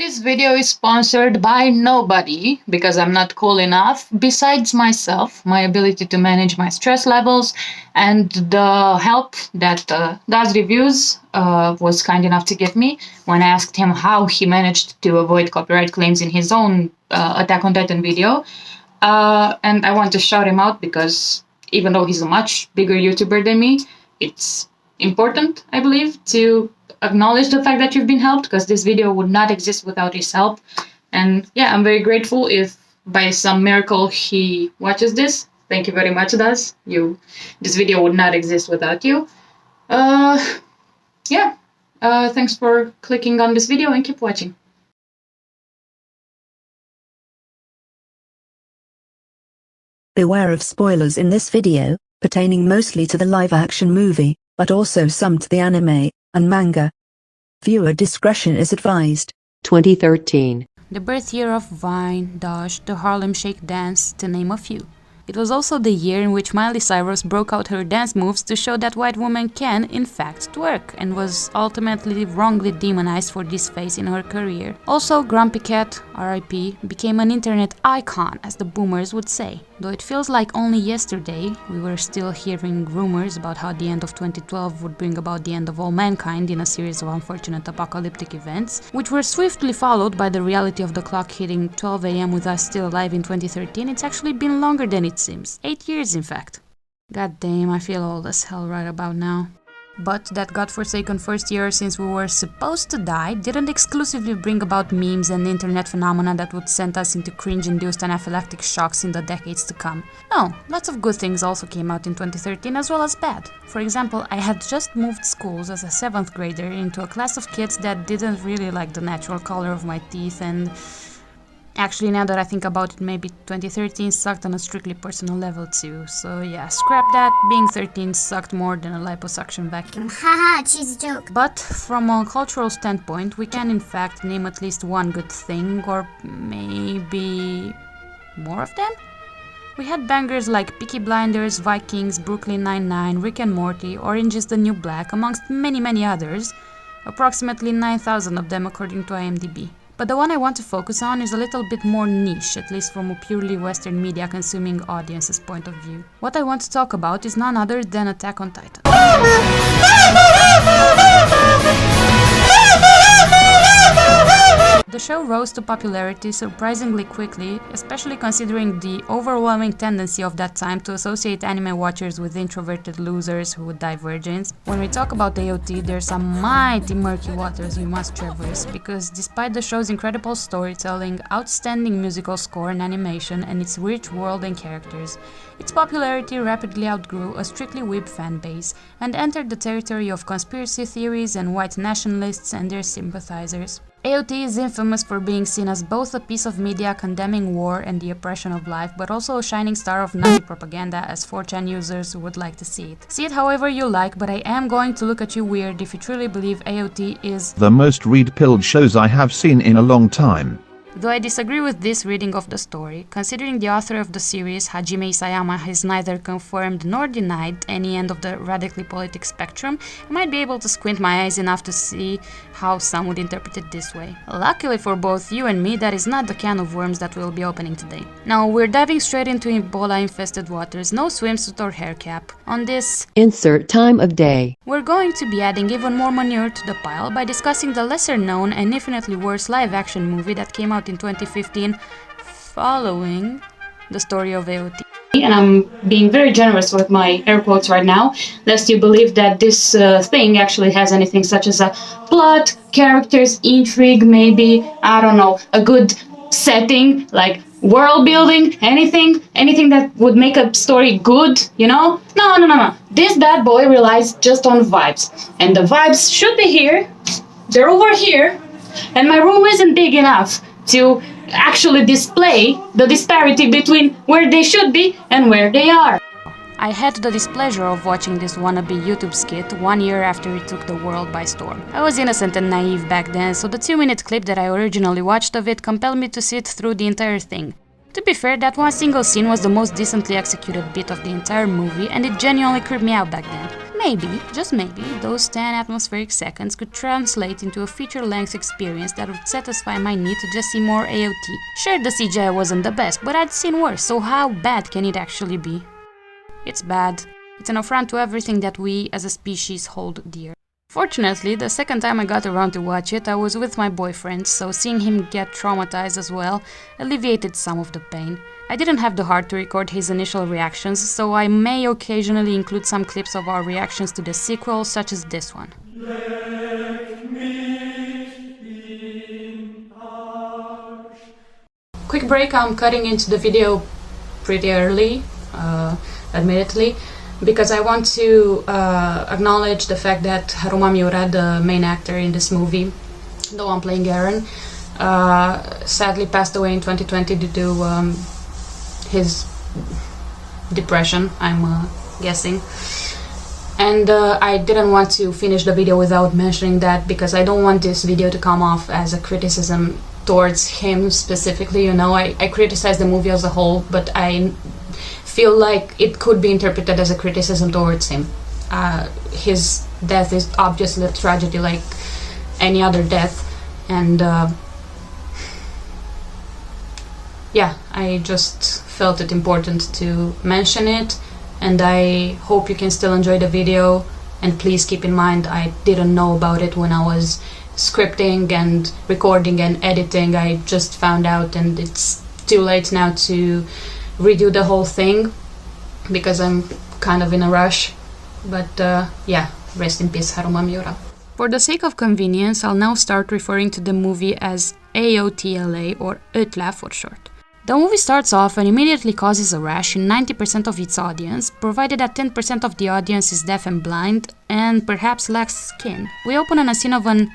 This video is sponsored by nobody because I'm not cool enough, besides myself, my ability to manage my stress levels, and the help that Does Reviews was kind enough to give me when I asked him how he managed to avoid copyright claims in his own Attack on Titan video. And I want to shout him out because even though he's a much bigger YouTuber than me, it's important, I believe, to acknowledge the fact that you've been helped, because this video would not exist without his help. And yeah, I'm very grateful if by some miracle he watches this. Thank you very much, Daz. This video would not exist without you. Thanks for clicking on this video and keep watching. Beware of spoilers in this video, pertaining mostly to the live-action movie, but also some to the anime and manga. Viewer discretion is advised. 2013. The birth year of Vine, Dosh, the Harlem Shake dance, to name a few. It was also the year in which Miley Cyrus broke out her dance moves to show that white women can, in fact, twerk, and was ultimately wrongly demonized for this phase in her career. Also, Grumpy Cat, RIP, became an internet icon, as the boomers would say. Though it feels like only yesterday we were still hearing rumors about how the end of 2012 would bring about the end of all mankind in a series of unfortunate apocalyptic events, which were swiftly followed by the reality of the clock hitting 12 AM with us still alive in 2013, it's actually been longer than it seems. 8 years, in fact. God damn, I feel old as hell right about now. But that godforsaken first year since we were supposed to die didn't exclusively bring about memes and internet phenomena that would send us into cringe-induced anaphylactic shocks in the decades to come. No, lots of good things also came out in 2013 as well as bad. For example, I had just moved schools as a 7th grader into a class of kids that didn't really like the natural color of my teeth, and actually, now that I think about it, maybe 2013 sucked on a strictly personal level too. So yeah, scrap that. Being 13 sucked more than a liposuction vacuum. Haha, cheesy joke. But from a cultural standpoint, we can in fact name at least one good thing, or maybe more of them? We had bangers like Peaky Blinders, Vikings, Brooklyn Nine-Nine, Rick and Morty, Orange is the New Black, amongst many others. Approximately 9,000 of them according to IMDb. But the one I want to focus on is a little bit more niche, at least from a purely Western media consuming audience's point of view. What I want to talk about is none other than Attack on Titan. The show rose to popularity surprisingly quickly, especially considering the overwhelming tendency of that time to associate anime watchers with introverted losers who would die virgins. When we talk about AOT, there's some mighty murky waters we must traverse, because despite the show's incredible storytelling, outstanding musical score and animation, and its rich world and characters, its popularity rapidly outgrew a strictly weeb fanbase and entered the territory of conspiracy theories and white nationalists and their sympathizers. AOT is infamous for being seen as both a piece of media condemning war and the oppression of life, but also a shining star of Nazi propaganda, as 4chan users would like to see it. See it however you like, but I am going to look at you weird if you truly believe AOT is the most red-pilled shows I have seen in a long time. Though I disagree with this reading of the story, considering the author of the series, Hajime Isayama, has neither confirmed nor denied any end of the radically politic spectrum, I might be able to squint my eyes enough to see how some would interpret it this way. Luckily for both you and me, that is not the can of worms that we'll be opening today. Now, we're diving straight into Ebola-infested waters, no swimsuit or hair cap. On this Insert time of day. we're going to be adding even more manure to the pile by discussing the lesser-known and infinitely worse live-action movie that came out in 2015 following the story of AOT. And I'm being very generous with my air quotes right now, lest you believe that this thing actually has anything such as a plot, characters, intrigue, maybe, I don't know, a good setting, like world building, anything that would make a story good, you know? No. This bad boy relies just on vibes. And the vibes should be here, they're over here, and my room isn't big enough to actually display the disparity between where they should be and where they are. I had the displeasure of watching this wannabe YouTube skit 1 year after it took the world by storm. I was innocent and naive back then, so the 2-minute clip that I originally watched of it compelled me to sit through the entire thing. To be fair, that one single scene was the most decently executed bit of the entire movie, and it genuinely creeped me out back then. maybe, just maybe, those 10 atmospheric seconds could translate into a feature-length experience that would satisfy my need to just see more AOT. Sure, the CGI wasn't the best, but I'd seen worse, so how bad can it actually be? It's bad. It's an affront to everything that we as a species hold dear. Fortunately, the second time I got around to watch it, I was with my boyfriend, so seeing him get traumatized as well alleviated some of the pain. I didn't have the heart to record his initial reactions, so I may occasionally include some clips of our reactions to the sequel, such as this one. Leck, mich, Arsch. Quick break, I'm cutting into the video pretty early, admittedly, because I want to acknowledge the fact that Haruma Miura, the main actor in this movie, the one playing Aaron, sadly passed away in 2020 due to his depression, I'm guessing. And I didn't want to finish the video without mentioning that, because I don't want this video to come off as a criticism towards him specifically, you know. I criticize the movie as a whole, but I feel like it could be interpreted as a criticism towards him. His death is obviously a tragedy like any other death, and yeah, I just felt it important to mention it, and I hope you can still enjoy the video. And please keep in mind, I didn't know about it when I was scripting and recording and editing. I just found out, and it's too late now to redo the whole thing because I'm kind of in a rush. But yeah, rest in peace, Haruma Miura. For the sake of convenience, I'll now start referring to the movie as AOTLA, or Ötla for short. The movie starts off and immediately causes a rash in 90% of its audience, provided that 10% of the audience is deaf and blind and perhaps lacks skin. We open on a scene of an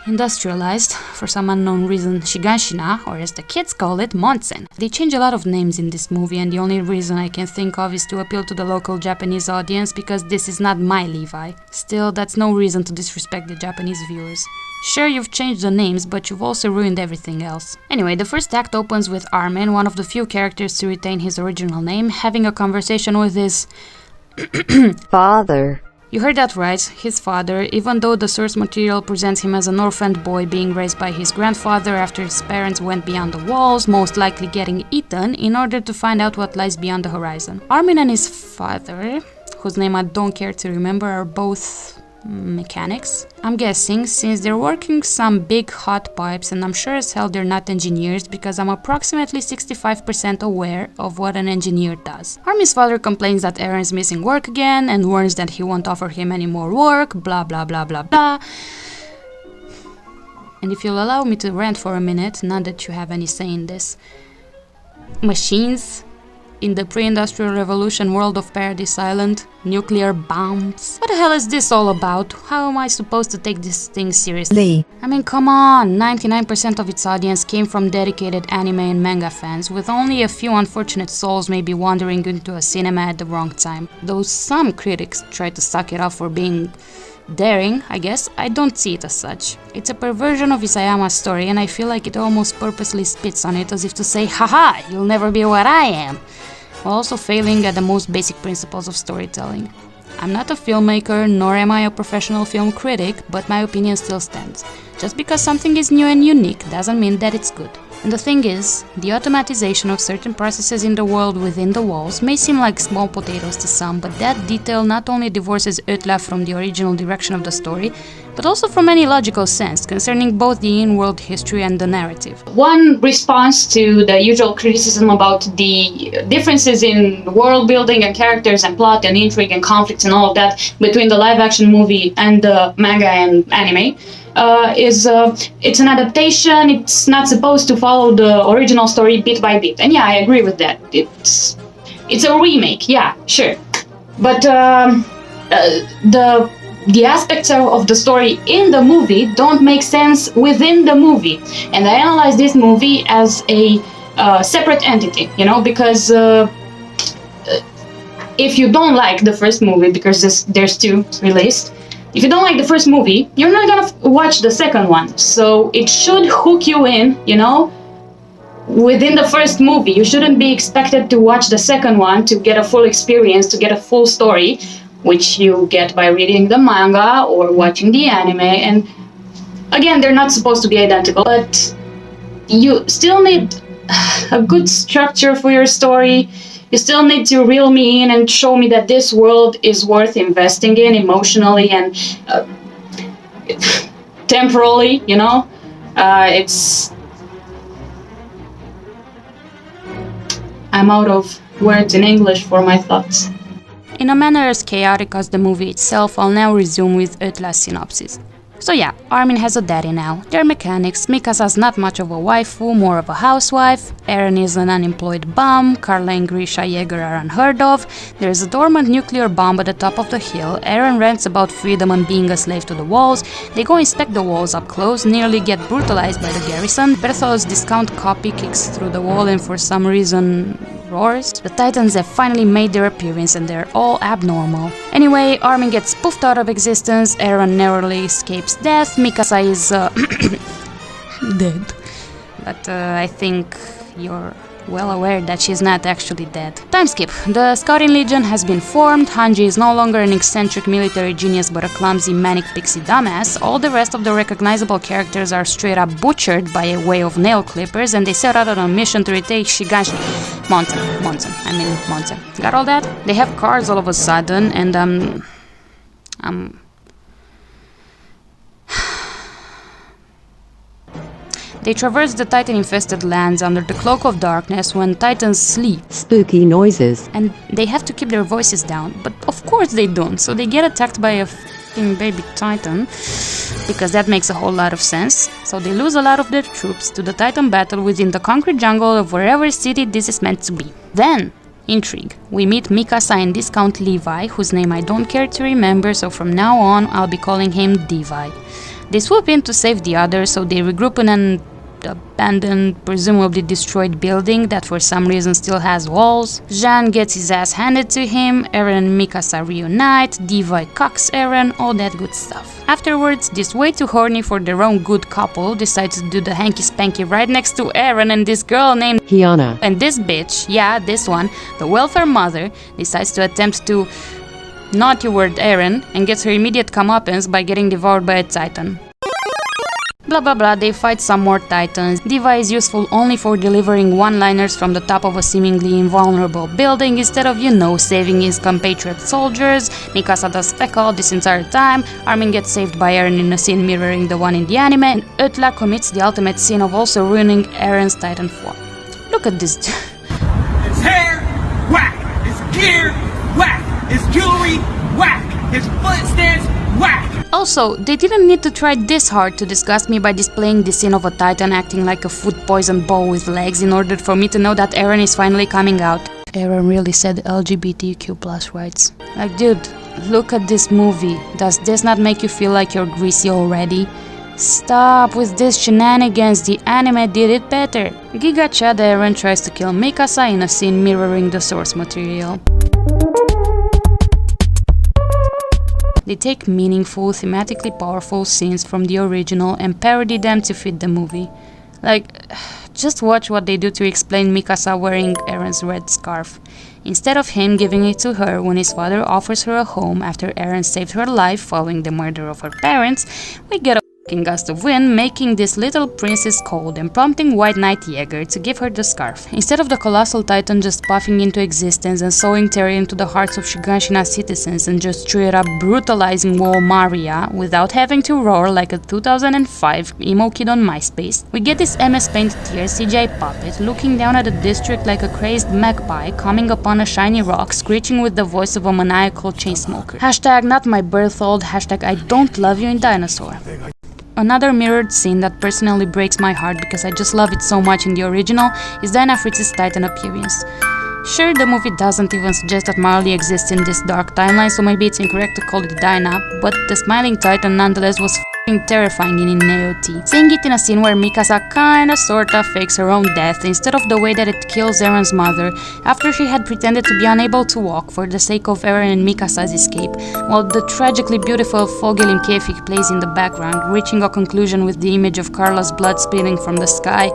industrialized, for some unknown reason, Shiganshina, or as the kids call it, Monsen. They change a lot of names in this movie, and the only reason I can think of is to appeal to the local Japanese audience, because this is not my Levi. Still, that's no reason to disrespect the Japanese viewers. Sure, you've changed the names, but you've also ruined everything else. Anyway, the first act opens with Armin, one of the few characters to retain his original name, having a conversation with his father. You heard that right, his father, even though the source material presents him as an orphaned boy being raised by his grandfather after his parents went beyond the walls, most likely getting eaten, in order to find out what lies beyond the horizon. Armin and his father, whose name I don't care to remember, are both mechanics. I'm guessing, since they're working some big hot pipes, and I'm sure as hell they're not engineers, because I'm approximately 65% aware of what an engineer does. Armin's father complains that Aaron's missing work again, and warns that he won't offer him any more work, blah blah blah blah blah. And if you'll allow me to rant for a minute, not that you have any say in this. Machines in the pre-industrial revolution world of Paradise Island, nuclear bombs. What the hell is this all about? How am I supposed to take this thing seriously? I mean, come on, 99% of its audience came from dedicated anime and manga fans, with only a few unfortunate souls maybe wandering into a cinema at the wrong time. Though some critics try to suck it off for being daring, I guess, I don't see it as such. It's a perversion of Isayama's story, and I feel like it almost purposely spits on it as if to say, haha, you'll never be what I am, while also failing at the most basic principles of storytelling. I'm not a filmmaker, nor am I a professional film critic, but my opinion still stands. Just because something is new and unique doesn't mean that it's good. And the thing is, the automatization of certain processes in the world within the walls may seem like small potatoes to some, but that detail not only divorces Ötla from the original direction of the story, but also from any logical sense concerning both the in-world history and the narrative. One response to the usual criticism about the differences in world building and characters and plot and intrigue and conflicts and all of that between the live-action movie and the manga and anime is it's an adaptation. It's not supposed to follow the original story bit by bit. And yeah, I agree with that. It's a remake, yeah, sure. But the aspects of the story in the movie don't make sense within the movie. And I analyze this movie as a separate entity, you know, because if you don't like the first movie, because there's two released, if you don't like the first movie, you're not gonna watch the second one. So it should hook you in, you know, within the first movie. You shouldn't be expected to watch the second one to get a full experience, to get a full story. which you get by reading the manga or watching the anime. And again, they're not supposed to be identical, but you still need a good structure for your story. You still need to reel me in and show me that this world is worth investing in emotionally and temporally, you know? I'm out of words in English for my thoughts. In a manner as chaotic as the movie itself, I'll now resume with Utla's synopsis. So yeah, Armin has a daddy now. They're mechanics, Mikasa's not much of a waifu, more of a housewife, Eren is an unemployed bum, Carla and Grisha Jaeger are unheard of, there's a dormant nuclear bomb at the top of the hill, Eren rants about freedom and being a slave to the walls, they go inspect the walls up close, nearly get brutalized by the garrison, Berthol's discount copy kicks through the wall and for some reason roars. The Titans have finally made their appearance and they're all abnormal. Anyway, Armin gets poofed out of existence, Eren narrowly escapes death, Mikasa is dead. But I think you're well aware that she's not actually dead. Time skip. The Scouting Legion has been formed, Hanji is no longer an eccentric military genius but a clumsy manic pixie dumbass, all the rest of the recognizable characters are straight up butchered by a way of nail clippers and they set out on a mission to retake Monson. Got all that? They have cars all of a sudden and They traverse the Titan-infested lands under the cloak of darkness when Titans sleep. Spooky noises. And they have to keep their voices down, but of course they don't, so they get attacked by a f***ing baby Titan, because that makes a whole lot of sense. So they lose a lot of their troops to the Titan battle within the concrete jungle of wherever city this is meant to be. Then, intrigue. We meet Mikasa and Discount Levi, whose name I don't care to remember, so from now on I'll be calling him Devi. They swoop in to save the others, so they regroup in an abandoned, presumably destroyed building that for some reason still has walls. Jean gets his ass handed to him, Eren and Mikasa reunite, Devi cocks Eren, all that good stuff. Afterwards, this way too horny for their own good couple decides to do the hanky-spanky right next to Eren and this girl named Kiana. And this bitch, yeah, this one, the welfare mother, decides to attempt to naughty word Eren and gets her immediate comeuppance by getting devoured by a Titan. Blah blah blah, they fight some more Titans. Devi is useful only for delivering one-liners from the top of a seemingly invulnerable building instead of, you know, saving his compatriot soldiers. Mikasa does feck all this entire time, Armin gets saved by Eren in a scene mirroring the one in the anime, and Utla commits the ultimate sin of also ruining Eren's Titan form. Look at this. His hair, whack. His gear, whack. His jewelry, whack. His footsteps, whack. Also, they didn't need to try this hard to disgust me by displaying the scene of a Titan acting like a food-poisoned ball with legs in order for me to know that Eren is finally coming out. Eren really said LGBTQ+ rights. Like, dude, look at this movie. Does this not make you feel like you're greasy already? Stop with this shenanigans, the anime did it better. Giga Chad Eren tries to kill Mikasa in a scene mirroring the source material. They take meaningful, thematically powerful scenes from the original and parody them to fit the movie. Like, just watch what they do to explain Mikasa wearing Eren's red scarf. Instead of him giving it to her when his father offers her a home after Eren saved her life following the murder of her parents, we get a gust of wind, making this little princess cold and prompting White Knight Jaeger to give her the scarf. Instead of the colossal titan just puffing into existence and sowing terror into the hearts of Shiganshina citizens and just straight up brutalizing Wall Maria without having to roar like a 2005 emo kid on MySpace, we get this MS Paint tier CGI puppet looking down at the district like a crazed magpie coming upon a shiny rock, screeching with the voice of a maniacal chainsmoker. Hashtag not my Berthold, hashtag I don't love you in dinosaur. Another mirrored scene that personally breaks my heart because I just love it so much in the original is Dinah Fritz's Titan appearance. Sure, the movie doesn't even suggest that Marley exists in this dark timeline, so maybe it's incorrect to call it Dinah, but the smiling Titan nonetheless was f***ing terrifying in AOT. Seeing it in a scene where Mikasa kinda sorta fakes her own death instead of the way that it kills Eren's mother after she had pretended to be unable to walk for the sake of Eren and Mikasa's escape, while the tragically beautiful Fogelin Kefik plays in the background, reaching a conclusion with the image of Carla's blood spilling from the sky.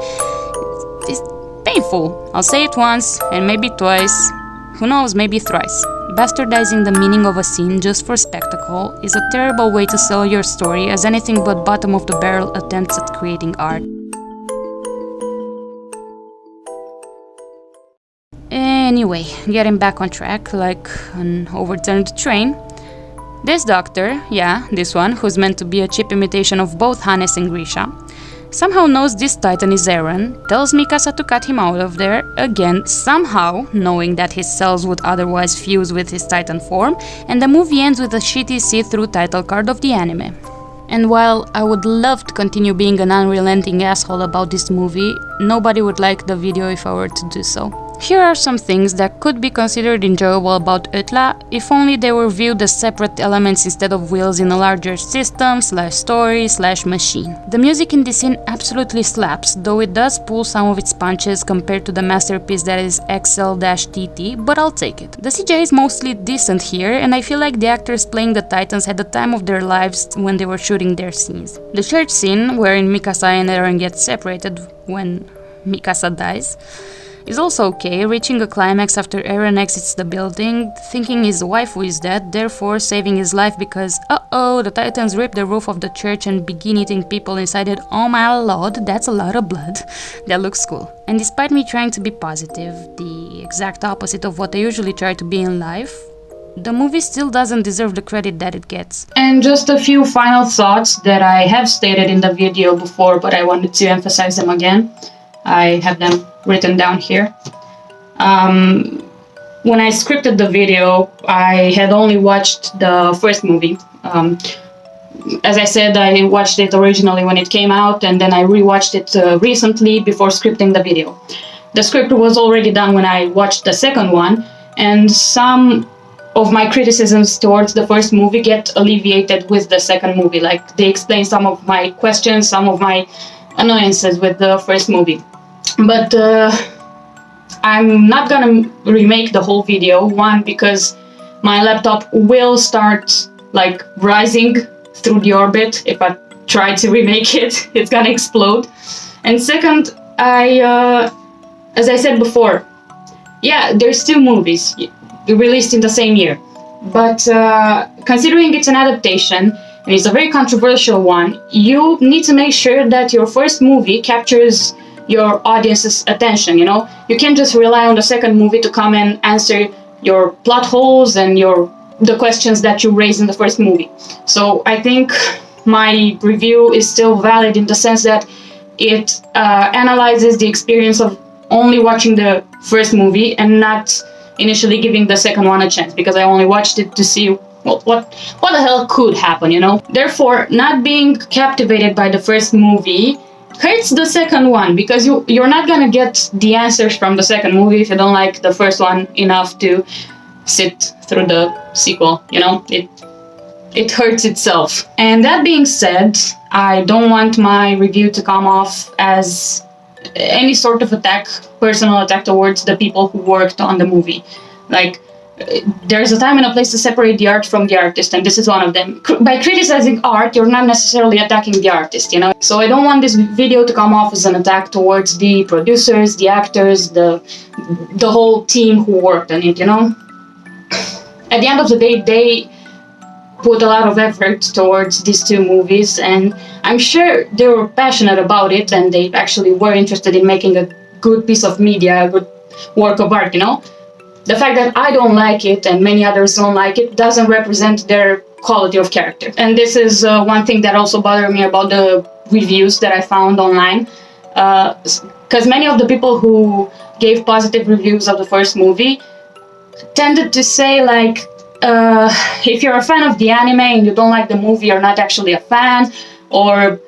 It's painful. I'll say it once, and maybe twice, who knows, maybe thrice. bastardizing the meaning of a scene just for spectacle is a terrible way to sell your story as anything but bottom-of-the-barrel attempts at creating art. Anyway, getting back on track, like an overturned train. This doctor, yeah, this one, who's meant to be a cheap imitation of both Hannes and Grisha, somehow knows this titan is Aaron, tells Mikasa to cut him out of there, again, somehow, knowing that his cells would otherwise fuse with his titan form, and the movie ends with a shitty see-through title card of the anime. And while I would love to continue being an unrelenting asshole about this movie, nobody would like the video if I were to do so. Here are some things that could be considered enjoyable about Utla if only they were viewed as separate elements instead of wheels in a larger system / story / machine. The music in this scene absolutely slaps, though it does pull some of its punches compared to the masterpiece that is XL-TT, but I'll take it. The CGI is mostly decent here, and I feel like the actors playing the Titans had the time of their lives when they were shooting their scenes. The church scene, wherein Mikasa and Eren get separated when Mikasa dies, is also okay, reaching a climax after Eren exits the building, thinking his wife is dead, therefore saving his life because, uh-oh, the Titans rip the roof of the church and begin eating people inside it. Oh my lord, that's a lot of blood. That looks cool. And despite me trying to be positive, the exact opposite of what I usually try to be in life, the movie still doesn't deserve the credit that it gets. And just a few final thoughts that I have stated in the video before, but I wanted to emphasize them again. I have them written down here. When I scripted the video, I had only watched the first movie. As I said, I watched it originally when it came out, and then I rewatched it recently before scripting the video. The script was already done when I watched the second one, and some of my criticisms towards the first movie get alleviated with the second movie. Like, they explain some of my questions, some of my annoyances with the first movie. But I'm not gonna remake the whole video. One, because my laptop will start like rising through the orbit if I try to remake it. It's gonna explode. And second, as I said before, yeah, there's two movies released in the same year. But considering it's an adaptation, and it's a very controversial one, you need to make sure that your first movie captures your audience's attention, you know? You can't just rely on the second movie to come and answer your plot holes and the questions that you raised in the first movie. So I think my review is still valid in the sense that it analyzes the experience of only watching the first movie and not initially giving the second one a chance, because I only watched it to see what the hell could happen, you know? Therefore, not being captivated by the first movie hurts the second one, because you're not gonna get the answers from the second movie if you don't like the first one enough to sit through the sequel, you know? It hurts itself. And that being said, I don't want my review to come off as any sort of personal attack towards the people who worked on the movie. Like, there's a time and a place to separate the art from the artist, and this is one of them. By criticizing art, you're not necessarily attacking the artist, you know? So I don't want this video to come off as an attack towards the producers, the actors, the whole team who worked on it, you know? At the end of the day, they put a lot of effort towards these two movies, and I'm sure they were passionate about it, and they actually were interested in making a good piece of media, a good work of art, you know? The fact that I don't like it and many others don't like it doesn't represent their quality of character. And this is one thing that also bothered me about the reviews that I found online. Because many of the people who gave positive reviews of the first movie tended to say, like, if you're a fan of the anime and you don't like the movie, you're not actually a fan, or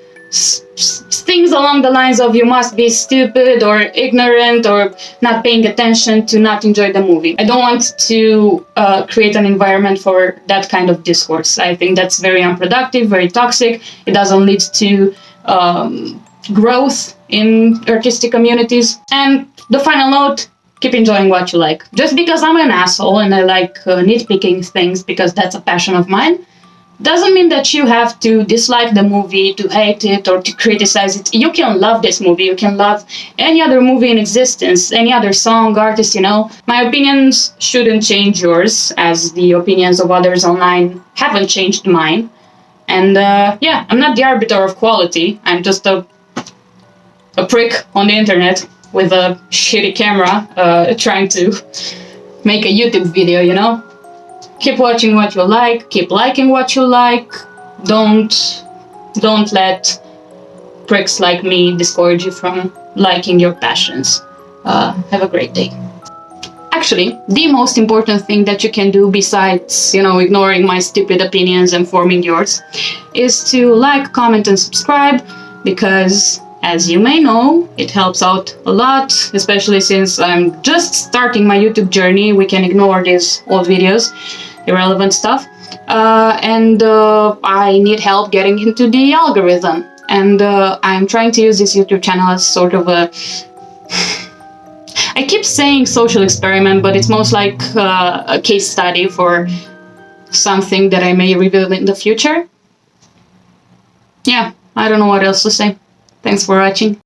things along the lines of you must be stupid or ignorant or not paying attention to not enjoy the movie. I don't want to create an environment for that kind of discourse. I think that's very unproductive, very toxic. It doesn't lead to growth in artistic communities. And the final note, keep enjoying what you like. Just because I'm an asshole and I like nitpicking things because that's a passion of mine, doesn't mean that you have to dislike the movie, to hate it, or to criticize it. You can love this movie, you can love any other movie in existence, any other song, artist, you know. My opinions shouldn't change yours, as the opinions of others online haven't changed mine. And yeah, I'm not the arbiter of quality. I'm just a prick on the internet with a shitty camera trying to make a YouTube video, you know? Keep watching what you like, keep liking what you like. Don't let pricks like me discourage you from liking your passions. Have a great day. Actually, the most important thing that you can do besides, you know, ignoring my stupid opinions and forming yours is to like, comment, and subscribe, because as you may know, it helps out a lot, especially since I'm just starting my YouTube journey. We can ignore these old videos, irrelevant stuff. And I need help getting into the algorithm. And I'm trying to use this YouTube channel as sort of a... I keep saying social experiment, but it's most like a case study for something that I may reveal in the future. Yeah, I don't know what else to say. Thanks for watching.